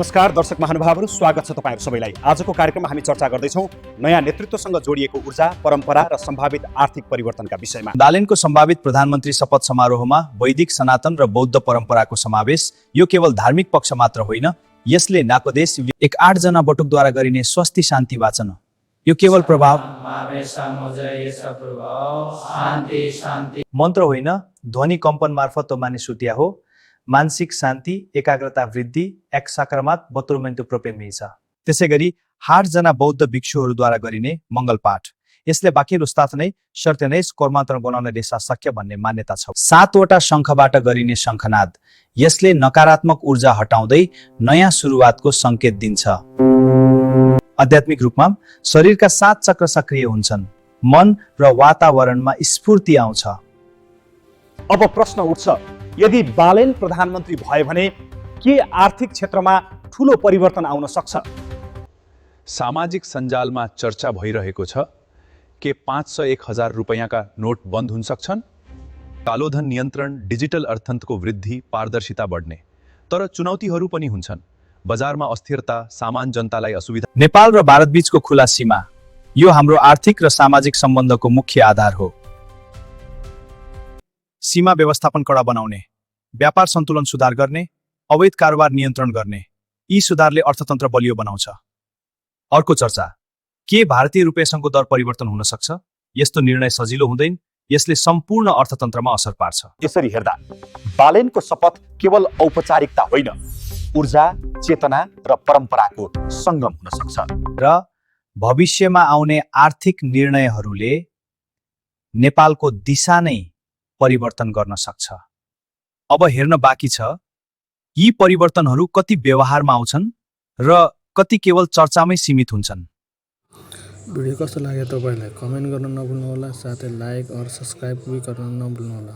नमस्कार दर्शक महानुभावहरू, स्वागत छ तपाईहरु सबैलाई। आजको कार्यक्रममा हामी चर्चा गर्दैछौँ नयाँ नेतृत्वसँग जोडिएको ऊर्जा, परम्परा र सम्भावित आर्थिक परिवर्तनका विषयमा। दालेनको सम्भावित प्रधानमन्त्री शपथ समारोहमा वैदिक, सनातन र बौद्ध परम्पराको समावेश यो केवल धार्मिक पक्ष मात्र होइन, यसले नाकोदेश एक 8 जना बटुकद्वारा गरिने स्वस्ति शान्ति वाचन यो केवल प्रभाव मन्त्र होइन, ध्वनि कम्पन मार्फत माने सुतिया हो। मानसिक शान्ति, एकाग्रता वृद्धि, एक सकारात्मक बतुरमेन्टो प्रोपेमिछ। त्यसैगरी 8 जना बौद्ध भिक्षुहरूद्वारा गरिने मङ्गल पाठ यसले बाँकी रुस्तात नै शर्त नै कर्मान्तरण बनाउन देशा सक्य भन्ने मान्यता छ। 7 वटा शङ्खबाट गरिने शङ्खनाद यसले नकारात्मक ऊर्जा हटाउँदै नयाँ सुरुवातको संकेत दिन्छ। आध्यात्मिक रूपमा शरीरका 7 चक्र सक्रिय हुन्छन्, मन र वातावरणमा स्फूर्ति आउँछ। अब प्रश्न उठ्छ, यदि बालेन प्रधानमन्त्री भए भने के आर्थिक क्षेत्रमा ठूलो परिवर्तन आउन सक्छ? सामाजिक सञ्जालमा चर्चा भइरहेको छ के 501,000 रुपैयाँका नोट बन्द हुन सक्छन्। कालोधन नियन्त्रण, डिजिटल अर्थतन्त्रको वृद्धि, पारदर्शिता बढ्ने। तर चुनौतीहरू पनि हुन्छन्। बजारमा अस्थिरता, सामान जनतालाई असुविधा। नेपाल र भारत बीचको खुला सीमा यो हाम्रो आर्थिक र सामाजिक सम्बन्धको मुख्य आधार हो। सीमा व्यवस्थापन कडा बनाउने, व्यापार सन्तुलन सुधार गर्ने, अवैध कारोबार नियन्त्रण गर्ने, यी सुधारले अर्थतन्त्र बलियो बनाउँछ। अर्को चर्चा, के भारतीय रुपियाँसँगको दर परिवर्तन हुन सक्छ? यस्तो निर्णय सजिलो हुँदैन, यसले सम्पूर्ण अर्थतन्त्रमा असर पार्छ। यसरी हेर्दा बालेनको शपथ केवल औपचारिकता होइन, ऊर्जा, चेतना र परम्पराको सङ्गम हुन सक्छ। र भविष्यमा आउने आर्थिक निर्णयहरूले नेपालको दिशा नै परिवर्तन गर्न सक्छ। अब हेर्न बाँकी छ यी परिवर्तनहरू कति व्यवहारमा आउँछन् र कति केवल चर्चामै सीमित हुन्छन्। भिडियो कस्तो लाग्यो तपाईलाई कमेन्ट गर्न नभुल्नुहोला, साथै लाइक और सब्स्क्राइब पनि गर्न नभुल्नुहोला।